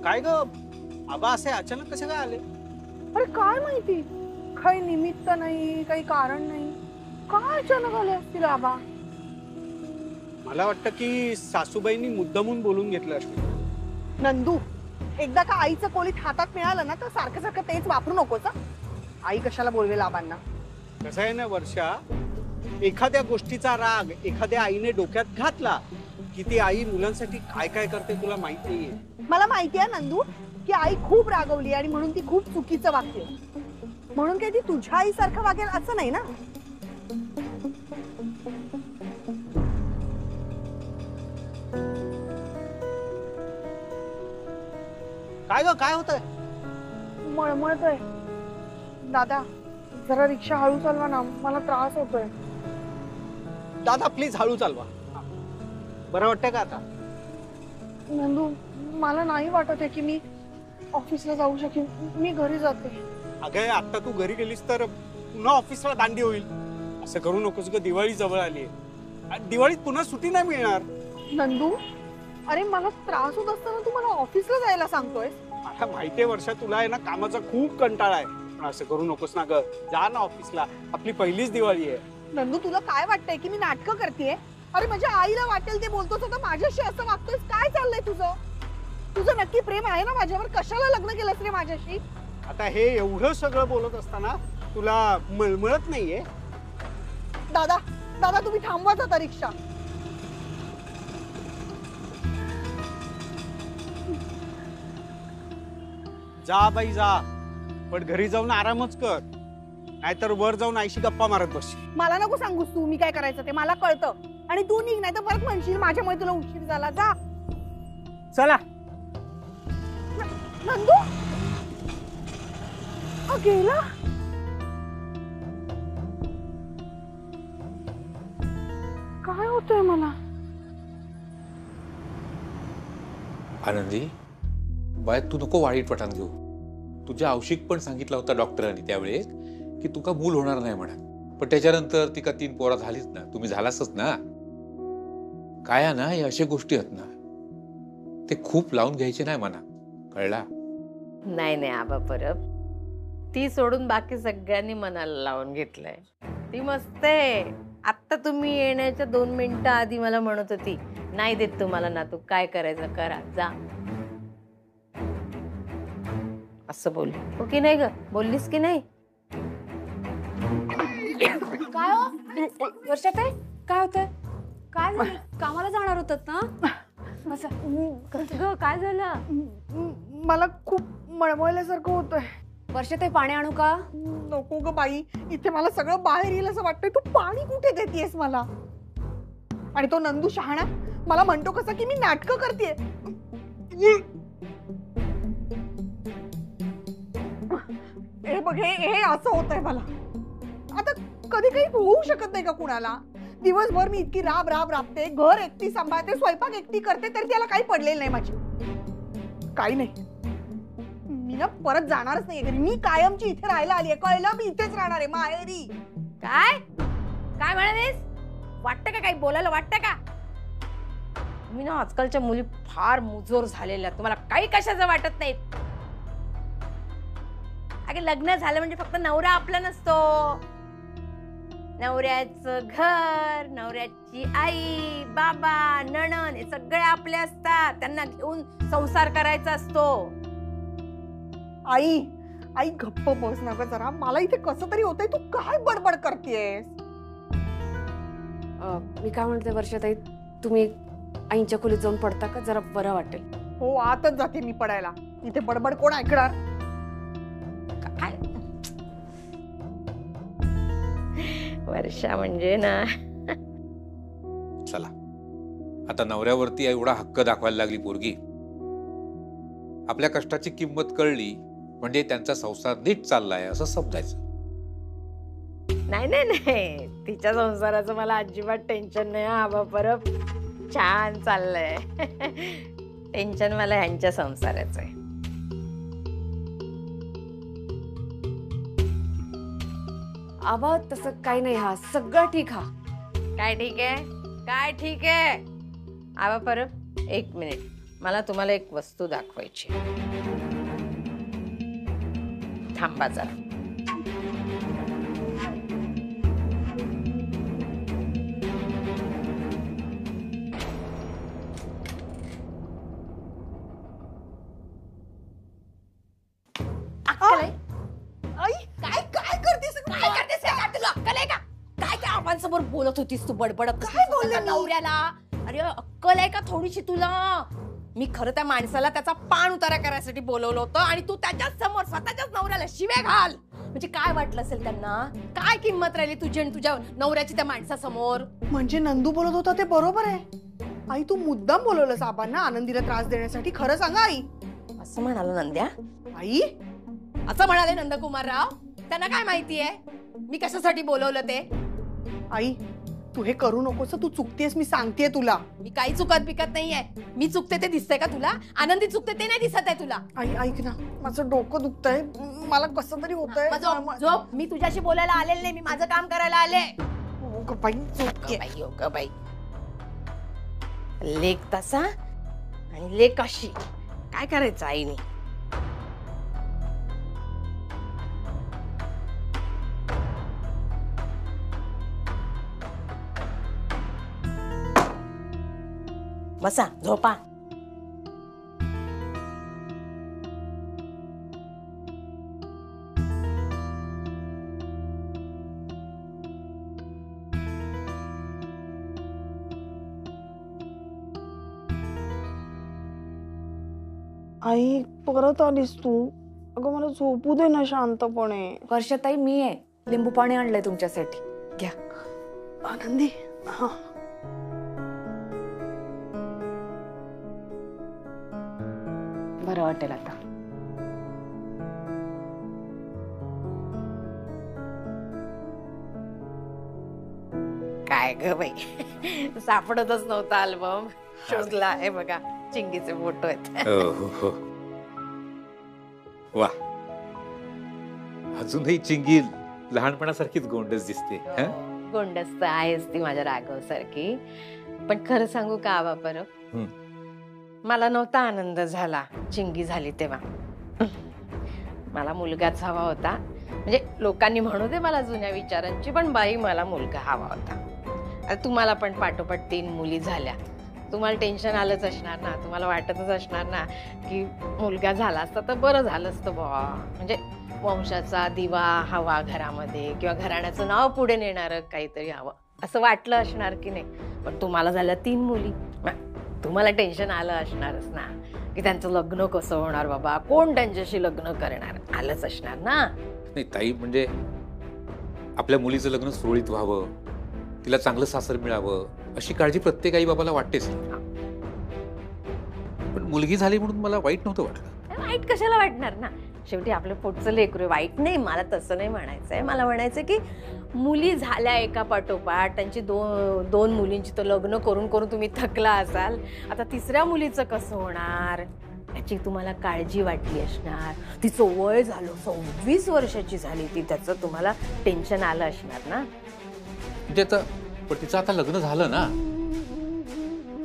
काय ग आबा असे अचानक कसे काय आले? अरे काय माहिती, काही निमित्त नाही, काही कारण नाही, काय अचानक आले असतील आबा. मला वाटतं की सासूबाईंनी मुद्दामून बोलून घेतलं असतं. नंदू, एकदा का आईचं कोलीत हातात मिळालं ना तर सारखं सारखं तेच वापरू नकोस. आई कशाला बोलवेल आबांना. कसं आहे ना वर्षा, एखाद्या गोष्टीचा राग एखाद्या आईने डोक्यात घातला की ती आई मुलांसाठी काय काय करते तुला माहित नाहीये. मला माहिती आहे नंदू की आई खूप रागवली आणि म्हणून ती खूप चुकीचं वागते. म्हणून काय ती तुझ्या आईसारखं वागेल असं नाही ना. काय ग काय होतंय? मळमळतोय. दादा जरा रिक्षा हळू चालवा ना, मला त्रास होतोय. दादा प्लीज हळू चालवा. बरं वाटतंय का आता? नंदू मला नाही वाटत आहे की मी ऑफिसला जाऊ शकेन. मी घरी जाते. अगं आता तू घरी गेलीस तर पुन्हा ऑफिसला दांडी होईल. असं करू नकोस ग, दिवाळी जवळ आली आहे. दिवाळीत पुन्हा सुट्टी नाही मिळणार. नंदू अरे मला त्रास होत असताना तू मला ऑफिसला जायला सांगतोय. मला माहितीये वर्षा, तुला आहे ना कामाचा खूप कंटाळा आहे, पण असं करू नकोस ना ग. जा ना ऑफिसला, आपली पहिलीच दिवाळी आहे. नंदू तुला काय वाटतंय की मी नाटकं करतेय? अरे माझ्या आईला वाटेल ते बोलतोस, आता माझ्याशी असं वागतोयस. काय चाललंय तुझं? तुझं नक्की प्रेम आहे ना माझ्यावर? कशाला लग्न केलंस रे माझ्याशी? आता हे एवढं सगळं बोलत असताना तुला मळमळत नाहीये? दादा दादा तुम्ही थांबवाच आता रिक्षा. जा बाई जा, पण घरी जाऊन आरामच कर, नाहीतर वर जाऊन आईशी गप्पा मारत बस. मला नको सांगूस तू मी काय करायचं ते, मला कळतं. आणि तू निघ, नाही तर परत म्हणशील माझ्यामुळे तुला उशीर झाला. जा. चला. नंदू हा गेला. काय होतंय मला? आनंदी बाय, तू नको वाईट वाटण घेऊ. तुझ्या औषिक पण सांगितलं होता डॉक्टरांनी त्यावेळेस की तुका मूल होणार नाही म्हणा. पण त्याच्यानंतर ती का 3 पोरं झालीच ना, तुम्ही झालासच ना. काय ना हे अशा गोष्टी आहेत ना, ते खूप लावून घ्यायचे नाही म्हणा, कळला? नाही नाही आबा परब, ती सोडून बाकी सगळ्यांनी मनाला लावून घेतलंय. ती मस्त आहे. आत्ता तुम्ही येण्याच्या 2 मिनिटं आधी मला म्हणत होती नाही देत तुम्हाला ना, तू काय करायचं करा जा, असं बोलली हो की नाही ग? बोललीस की नाही? काय हो वर्षा, ताई काय होतंय? काय झालं? कामाला जाणार होतात ना? कसं काय झालं? मला खूप मळमळल्यासारखं होतंय. वर्षा, ताई पाणी आणू का? नको ग बाई, इथे मला सगळं बाहेर येईल असं वाटतंय. तू पाणी कुठे देतेस मला? आणि तो नंदू शहाणा मला म्हणतो कसं की मी नाटकं करतेय. हे बघ, हे असं होतंय मला. आता कधी काही होऊ शकत नाही का कुणाला? दिवसभर मी इतकी राबते, घर एकटी सांभाळते, स्वयंपाक एकटी करते, तरी त्याला काही पडलेलं नाही माझी. काही नाही, मी ना परत जाणारच नाही घरी. मी कायमची इथे राहायला आली आहे, कळलं? मी इथेच राहणार आहे माहेरी. काय काय म्हणालीस? वाटतं का काही बोलायला? वाटतं का? मी ना आजकालच्या मुली फार मुजोर झालेल्या, तुम्हाला काही कशाचं वाटत नाही. अगे लग्न झालं म्हणजे फक्त नवरा आपला नसतो, नवऱ्याचं घर, नवऱ्याची आई, बाबा, नणंद हे सगळे आपले असतात. त्यांना घेऊन संसार करायचा असतो. आई आई गप्प बस ना गं जरा. मला इथे कसं तरी होतंय. तू काय बडबड करतेस? मी काय म्हणते वर्षा ताई, तुम्ही आईच्या खोलीत जाऊन पडता का? जरा बरं वाटेल. हो आतच जाते मी पडायला. इथे बडबड कोण ऐकणार? काय वर्षा म्हणजे ना. चला आता नवऱ्यावरती एवढा हक्क दाखवायला लागली पोरगी. आपल्या कष्टाची किंमत कळली म्हणजे त्यांचा संसार नीट चाललाय असं समजायचं. नाही नाही नाही, तिच्या संसाराचं मला अजिबात टेन्शन नाही. आबा परब छान चाललंय. टेन्शन मला ह्यांच्या संसाराचं आहे. आबा तसं काही नाही, हा सगळं ठीक. हा काय ठीक आहे? काय ठीक आहे? आबा परब 1 मिनिट. मला तुम्हाला एक वस्तू दाखवायची. थांबा जरा. आई काय काय करतेस काय करतेस तुला अक्कल आहे का? काय त्या आबांसमोर बोलत होतीस तू बडबडत? काय बोलले मी? नवऱ्याला? अरे अक्कल आहे का थोडीशी तुला? मी खरं त्या माणसाला त्याचा पाण उतारा करायसाठी बोलवलं होतं आणि तू त्याच्याच समोर स्वतःच्याच नवऱ्याला शिव्या घाल. म्हणजे काय वाटलं असेल त्यांना? काय किंमत राहिली तुझी आणि तुझ्या नवऱ्याची त्या माणसासमोर? म्हणजे नंदू बोलत होता ते बरोबर आहे. आई तू मुद्दाम बोलवलंस आबांना आनंदीला त्रास देण्यासाठी. खरं सांगा आई. असं म्हणालो नंद्या? आई असं म्हणाले नंदकुमारराव? त्यांना काय माहितीये मी कशासाठी बोलवलं ते? आई तू हे करू नकोस. तू चुकतेस मी सांगतेय तुला. मी काही चुकत बिकत नाहीये. मी चुकते ते दिसतंय का तुला? आनंदी चुकते ते नाही दिसत आहे तुला? आई ऐक ना माझं डोकं दुखतंय. मला कसं तरी होतंय. झोप. मी तुझ्याशी बोलायला आलेले नाही. मी माझं काम करायला आले. हो गं बाई, झोप घे. बाई लेक तसा आणि लेक अशी. काय करायचं आईने? बसा झोपा. आई परत आलीस तू. अगं मला झोपू दे ना शांतपणे. वर्षाताई मी आहे. लिंबू पाणी आणलंय तुमच्यासाठी. घ्या. आनंदी हा बरं वाटेल आता. काय ग बाई, सापडतच नव्हता अल्बम. शोधला आहे बघा. चिंगीचे फोटो आहेत. हो. वा, अजूनही चिंगी लहानपणासारखीच गोंडस दिसते. गोंडस तर आहेच ती माझ्या राघव सारखी. पण खरं सांगू का आबा परब, मला नव्हता आनंद झाला चिंगी झाली तेव्हा. मला मुलगाच हवा होता. म्हणजे लोकांनी म्हणू दे मला जुन्या विचारांची, पण बाई मला मुलगा हवा होता. आता तुम्हाला पण पाठोपाठ 3 मुली झाल्या. तुम्हाला टेन्शन आलंच असणार ना. तुम्हाला वाटतच असणार ना की मुलगा झाला असता तर बरं झालं असतं बुवा. म्हणजे वंशाचा दिवा हवा घरामध्ये, किंवा घराण्याचं नाव पुढे नेणारं काहीतरी हवं असं वाटलं असणार की नाही. पण तुम्हाला झाल्या 3 मुली. तुम्हाला टेन्शन आलं असणारच ना की त्यांचं लग्न कसं होणार बाबा, कोण त्यांच्याशी लग्न करणार, आलंच असणार ना. नाही ताई, म्हणजे आपल्या मुलीचं लग्न सुरळीत व्हावं, तिला चांगलं सासर मिळावं अशी काळजी प्रत्येक आई बाबाला वाटतेच. पण मुलगी झाली म्हणून मला वाईट नव्हतं वाटलं. वाईट कशाला वाटणार ना, शेवटी आपलं पोटचं लेकरू. वाईट नाही, मला तसं नाही म्हणायचंय. मला म्हणायचं की मुली झाल्या एका पाठोपाठ, त्यांची दोन मुलींची तर लग्न करून करून तुम्ही थकला असाल. आता 3ऱ्या मुलीचं कसं होणार याची तुम्हाला काळजी वाटली असणार. तिचं वय झालं 26 वर्षाची झाली ती, त्याचं तुम्हाला टेन्शन आलं असणार ना. म्हणजे आता पण तिचं आता लग्न झालं ना,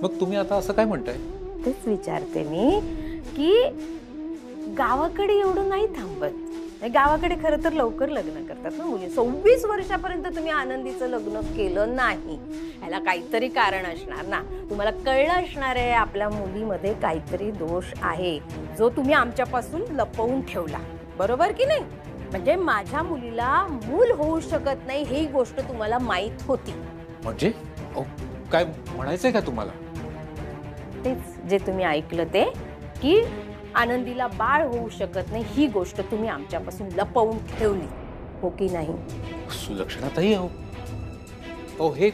मग तुम्ही आता असं काय म्हणताय? तेच विचारते मी की गावाकडे एवढं नाही थांबत. गावाकडे खरं तर लवकर लग्न करतात ना मुली. 26 वर्षापर्यंत तुम्ही आनंदीचं लग्न केलं नाही, याला काहीतरी कारण असणार ना. तुम्हाला कळलं असणार आहे आपल्या मुलीमध्ये काहीतरी दोष आहे जो तुम्ही आमच्यापासून लपवून ठेवला. बरोबर की नाही? म्हणजे माझ्या मुलीला मूल होऊ शकत नाही ही गोष्ट तुम्हाला माहित होती. म्हणजे काय म्हणायचंय का तुम्हाला? तेच जे तुम्ही ऐकलं ते, की आनंदीला बाळ होऊ शकत नाही ही गोष्ट तुम्ही आमच्यापासून लपवून ठेवली, हो की नाही? सुलक्षणातही हे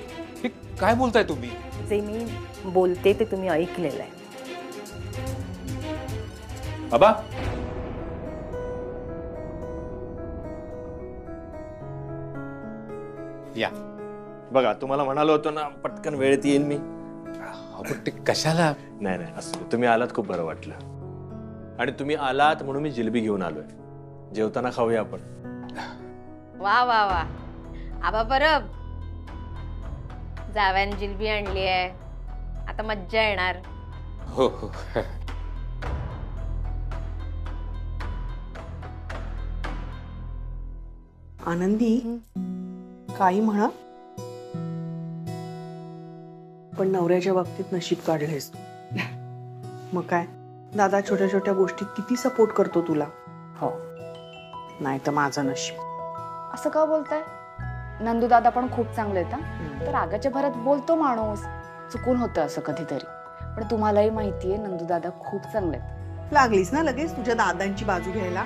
काय बोलताय तुम्ही? जे मी बोलते ते तुम्ही ऐकलेलं आहे. बाबा, या. बघा, तुम्हाला म्हणालो होतो ना पटकन वेळेत येईन मी. ते कशाला? नाही असं तुम्ही आलात, खूप बरं वाटलं. आणि तुम्ही आलात म्हणून मी जिलेबी घेऊन आलोय. जेवताना खाऊया आपण. वा वा वा आबा परब, जाव्यान जिलबी आणली आहे, आता मज्जा येणार. हो हो. आनंदी काही म्हणा, पण नवऱ्याच्या बाबतीत नशीब काढलेस तू. मग काय, दादा छोट्या छोट्या गोष्टीत किती सपोर्ट करतो तुला. हो, नाही तर माझं नशीब. असं का बोलताय? नंदू दादा पण खूप चांगले आहेत हा. तर रागाच्या भरात बोलतो माणूस, चुकून होतं असं कधीतरी. पण तुम्हालाही माहितीये नंदू दादा खूप चांगले आहेत. लागलीस ना लगेच तुझ्या दादांची बाजू घ्यायला.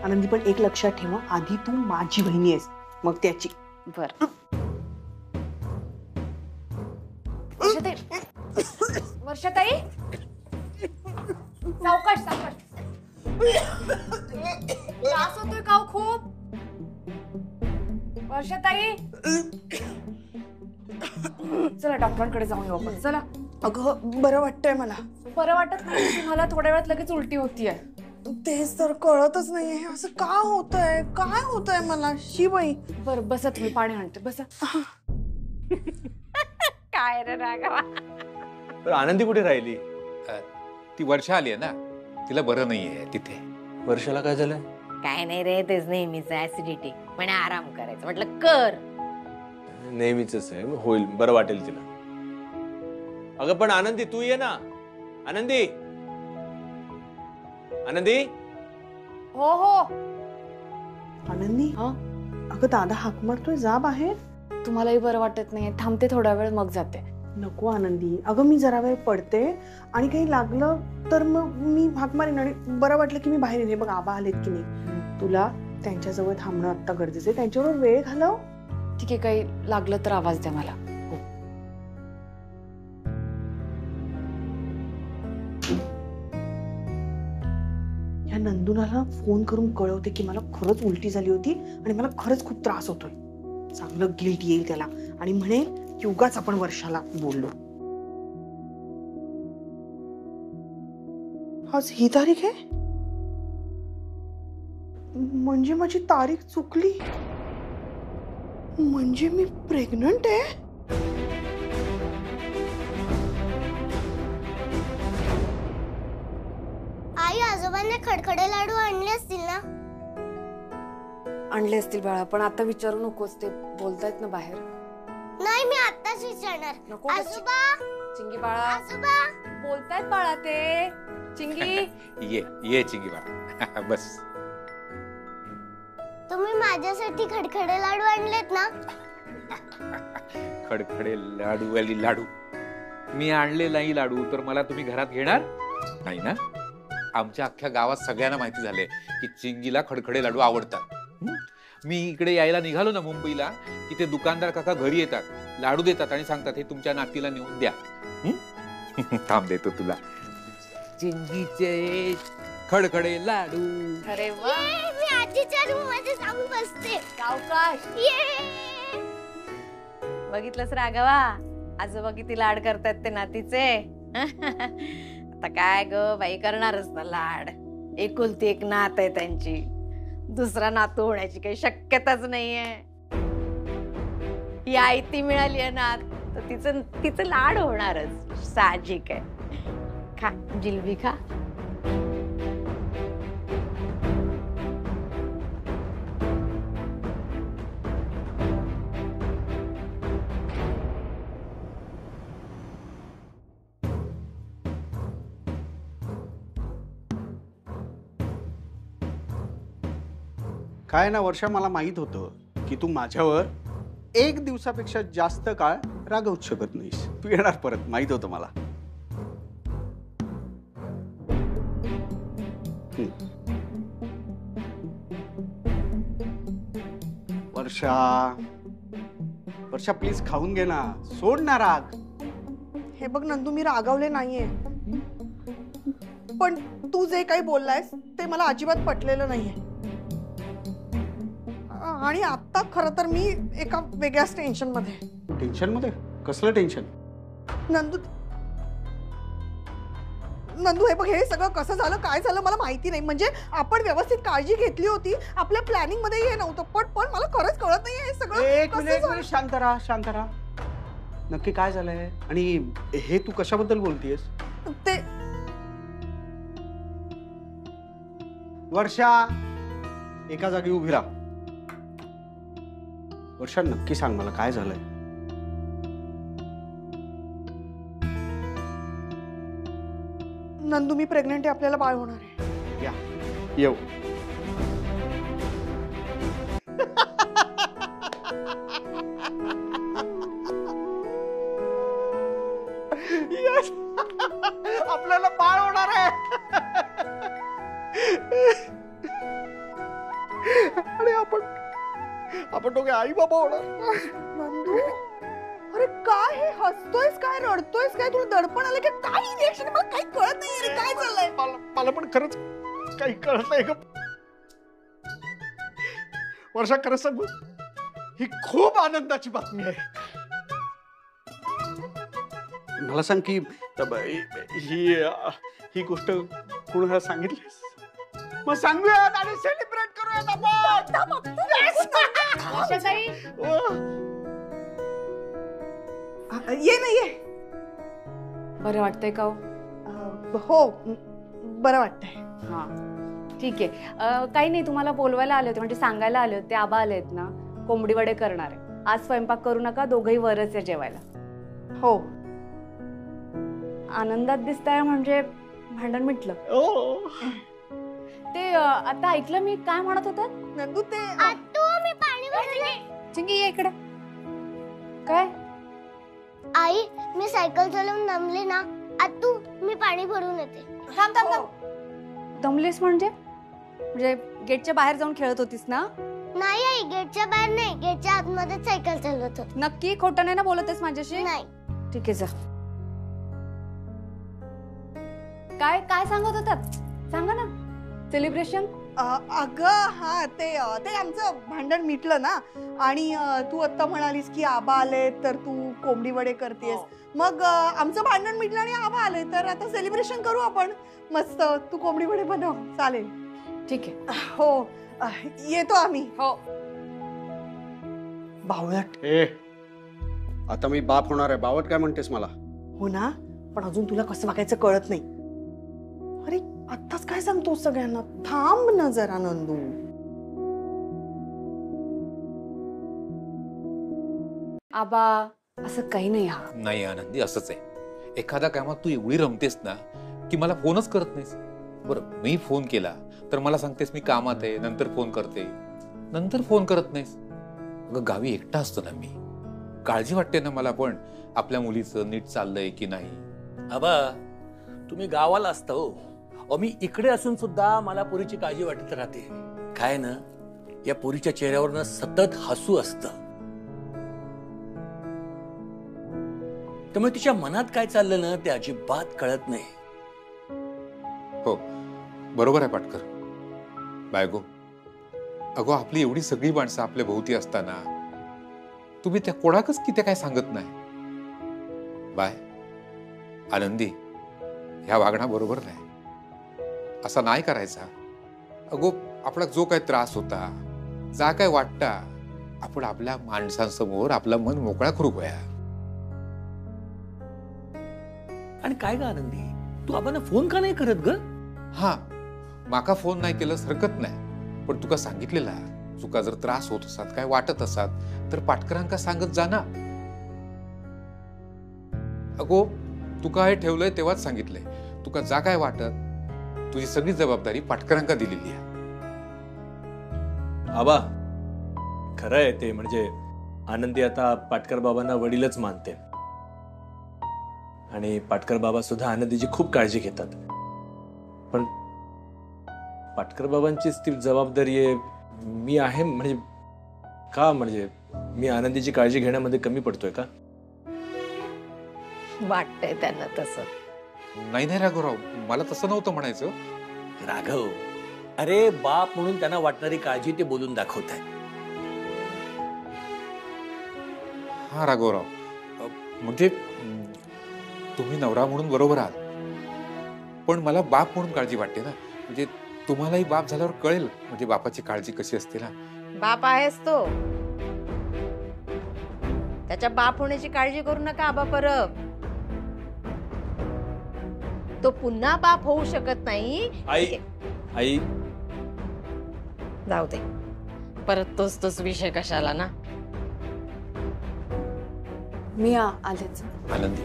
आनंदी पण एक लक्षात ठेव, आधी तू माझी बहिणी आहेस, मग त्याची. बर. वर्षाताई, सावकाश सावकाश. त्रास होतोय का हो खूप? वर्षाताई, चला डॉक्टरांकडे जाऊन येऊ आपण. चला. अगं बरं वाटतंय मला. बरं वाटत नाही तुम्हाला? थोड्या वेळात लगेच उलटी होतीये. तेच तर कळतच नाहीये, असं का होतंय, काय होतंय मला. शिबाई, बरं बसा, तुम्ही पाणी आणते, बसा. काय रे राघवा. तर आनंदी कुठे राहिली? ती वर्षा आली आहे ना, तिला बरं नाहीये तिथे. वर्षाला काय झालंय? काय नाही रे, तेच नेहमीच ऍसिडिटी. म्हणे आराम करायचं, म्हटलं कर. नेहमीच आहे, होईल, बरं वाटेल तिला. अगं पण आनंदी तू ये ना. आनंदी, आनंदी. हो हो. आनंदी, अगं दादा हाक मारतोय, जा बाहेर. तुम्हालाही बरं वाटत नाही, थांबते थोडा वेळ मग जाते. नको आनंदी, अगं मी जरा वेळ पडते आणि काही लागलं तर मग मी हाक मारीन, आणि बरं वाटलं की मी बाहेर येणे. बघ आबा आलेत की नाही, तुला त्यांच्याजवळ थांबणं आता गरजेचं आहे. त्यांच्याबरोबर वेळ घालव. ठीक आहे, काही लागलं तर आवाज द्या मला. ह्या नंदुनाला फोन करून कळवते की मला खरंच उलटी झाली होती आणि मला खरंच खूप त्रास होतोय. चांगलं गिल्ट येईल त्याला आणि म्हणे की उगाच आपण वर्षाला बोललो. आज ही तारीख आहे, म्हणजे माझी तारीख चुकली, म्हणजे मी प्रेग्नंट आहे. आई, आजोबांनी खडखडे लाडू आणले असतील ना? आणले असतील बाळा, पण आता विचारू नकोस, ते बोलतायत ना बाहेर. नाही, मी आत्ताच विचारणार. नको. आजोबा, चिंगी बाळा, आजोबा. बोलतायत बाळा ते. चिंगी. ये ये चिंगी बाळा. बस. तुम्ही माझ्यासाठी खडखडे लाडू आणलेत ना? खडखडे लाडू वाली लाडू मी आणले नाही लाडू, तर मला तुम्ही घरात घेणार नाही ना? आमच्या अख्ख्या गावात सगळ्यांना माहिती झालंय की चिंगीला खडखडे लाडू आवडतात. मी इकडे यायला निघालो ना मुंबईला, की ते दुकानदार काका घरी येतात, लाडू देतात आणि सांगतात हे तुमच्या नातीला नेऊन द्या. थांब देतो तुला चिंगीचे खडखडे लाडू. अरे वा. ये, मी आजीच्या रूम मध्ये जाऊन बसते. सावकाश. ये. बघितलंस राघवा, आजोबा किती लाड करतात ते नातीचे. आता काय ग बाई, करणारच ना लाड. एकुलती एक नात आहे त्यांची, दुसरा नातू होण्याची काही शक्यताच नाहीये. ही आयती मिळाली आहे नात, तर तिचं लाड होणारच, साहजिक आहे. खा जिलबी खा. काय ना वर्षा, मला माहित होतं की तू माझ्यावर एक दिवसापेक्षा जास्त काळ रागवूच शकत नाहीस. तू येणार परत, माहित होतं मला. वर्षा, वर्षा प्लीज खाऊन घे ना, सोड ना राग. हे बघ नंदू, मी रागावले नाहीये, पण तू जे काही बोललायस ते मला अजिबात पटलेलं नाहीये. आणि आता खरं तर मी एका वेगळ्याच टेन्शन मध्ये. टेन्शन मध्ये? कसलं टेन्शन? नंदू, नंदू हे बघ, हे सगळं कसं झालं, काय झालं मला माहिती नाही. म्हणजे आपण व्यवस्थित काळजी घेतली होती, आपल्या प्लॅनिंग मध्ये हे नव्हतं, पण मला खरंच कळत नाही हे सगळं. एक मिनिट, शांत राहा, शांत राहा. नक्की काय झालंय आणि हे तू कशाबद्दल बोलतीयस? ते वर्षा एका जागी उभी राहा. वर्षा नक्की सांग मला काय झालंय. नंदू मी प्रेग्नेंट आहे, आपल्याला बाळ होणार आहे. या येऊ. Yes! आपल्याला बाळ होणार आहे. आणि आपण दोघे आई बाबा होणार. नंदू अरे काय हे, हसतोयस काय, रडतोयस काय, तुला दडपण आलं की काय रिएक्शन, मला काही कळत नाही रे, काय चाललंय. मला पण खरंच काही कळत नाही ग. वर्षा खरं सांगू, ही खूप आनंदाची बातमी आहे. मला सांग की ही गोष्ट कुणाला सांगितलीस? मग सांगूयात आणि सेलिब्रेट करूयात आपण. ये ना ये. बरं वाटतंय का? हो बरं वाटतंय. हा ठीक आहे. काही नाही, तुम्हाला बोलवायला आले होते, म्हणजे सांगायला आले होते. आबा आले आहेत ना, कोंबडी वडे करणार आहे. आज स्वयंपाक करू नका, दोघंही वरच आहे जेवायला. हो. आनंदात दिसताय म्हणजे भांडण मिटलं. ते आता ऐकलं मी काय म्हणत होतात? नंदू ते मी पाणी भरते. चिंगी ये इकडे. काय? आई मी सायकल चालवून दमले ना, आतू मी पाणी भरून येते. थांब थांब थांब. दमलीस म्हणजे गेटच्या बाहेर जाऊन खेळत होतीस ना? नाही आई, गेटच्या बाहेर नाही, गेटच्या आतमध्ये सायकल चालवत होते. नक्की खोटं नाही ना बोलतेस माझ्याशी? नाही. ठीक आहे जा. काय काय सांगत होतात सांगा ना. सेलिब्रेशन? अगं हा ते आमचं भांडण मिटलं ना, आणि तू आता म्हणालीस की आबा आले तर तू कोंबडी वडे करतेस. मग आमचं भांडण मिटलं आणि आबा आले तर आता सेलिब्रेशन करू आपण मस्त. तू कोंबडी वडे बनव. चालेल? ठीक आहे. हो येतो आम्ही. हो. बावळट. आता मी बाप होणार आहे. बावट काय म्हणतेस मला? हो ना, पण अजून तुला कसं वागायचं कळत नाही. अरे आत्ताच काय सांगतो सगळ्यांना, थांब ना जरा नंदू. आबा असं काही नाही. हा नाही आनंदी, असंच आहे. एखाद्या कामात तू एवढी रमतेस ना की मला फोनच करत नाहीस. बरं मी फोन केला तर मला सांगतेस मी कामात आहे, नंतर फोन करते, नंतर फोन करत नाहीस. अगं गावी एकटा असतो ना मी, काळजी वाटते ना मला पण आपल्या मुलीचं नीट चाललंय की नाही. आबा तुम्ही गावाला असता हो, मी इकडे असून सुद्धा मला पोरीची काळजी वाटत राहते. काय ना, या पोरीच्या चेहऱ्यावर सतत हसू असतं, त्यामुळे तिच्या मनात काय चाललं ना ते अजिबात कळत नाही. हो बरोबर आहे पाटकर. बायगो, अगो आपली एवढी सगळी माणसं आपल्या भोवती असताना तुम्ही त्या कोणाकच की ते काय सांगत नाही. बाय आनंदी, ह्या वागणा बरोबर नाही. असा नाही करायचा. अगो आपला जो काय त्रास होता, जा काय वाटता, आपण आपल्या माणसांसमोर आपला मन मोकळा करू गया. आणि काय ग आनंदी, तू आबांना फोन का नाही करत ग? हा माका फोन नाही केलंस हरकत नाही, पण तुका सांगितलेला तुका जर त्रास होत असतात, काय वाटत असतात तर पाटकरांका सांगत जा ना. अगो तुका हे ठेवलंय तेव्हाच सांगितलंय. तुका जा काय वाटत, तुझी सगळी जबाबदारी पाटकरांका दिलेली आहे. आबा खरं आहे ते, म्हणजे आनंदी आता पाटकर बाबांना वडीलच मानते आणि पाटकर बाबा सुद्धा आनंदीची खूप काळजी घेतात. पण पाटकर बाबांचीच ती जबाबदारी आहे. मी आहे म्हणजे का, म्हणजे मी आनंदीची काळजी घेण्यामध्ये कमी पडतोय का? वाटतंय त्यांना तसं. नाही नाही राघवराव, मला तसं नव्हतं म्हणायचं. राघव, अरे बाप म्हणून त्यांना वाटणारी काळजी ते बोलून दाखवत आहे. हा राघवराव, म्हणजे तुम्ही नवरा म्हणून बरोबर आहात, पण मला बाप म्हणून काळजी वाटते ना. म्हणजे तुम्हालाही बाप झाल्यावर कळेल म्हणजे बापाची काळजी कशी असते ना. बाप आहेस तो, त्याच्या बाप होण्याची काळजी करू नका आबा परब. तो पुन्हा बाप होऊ शकत नाही. आई आई जाऊ दे, परत तोच विषय कशाला ना. मी आलेच. आनंदी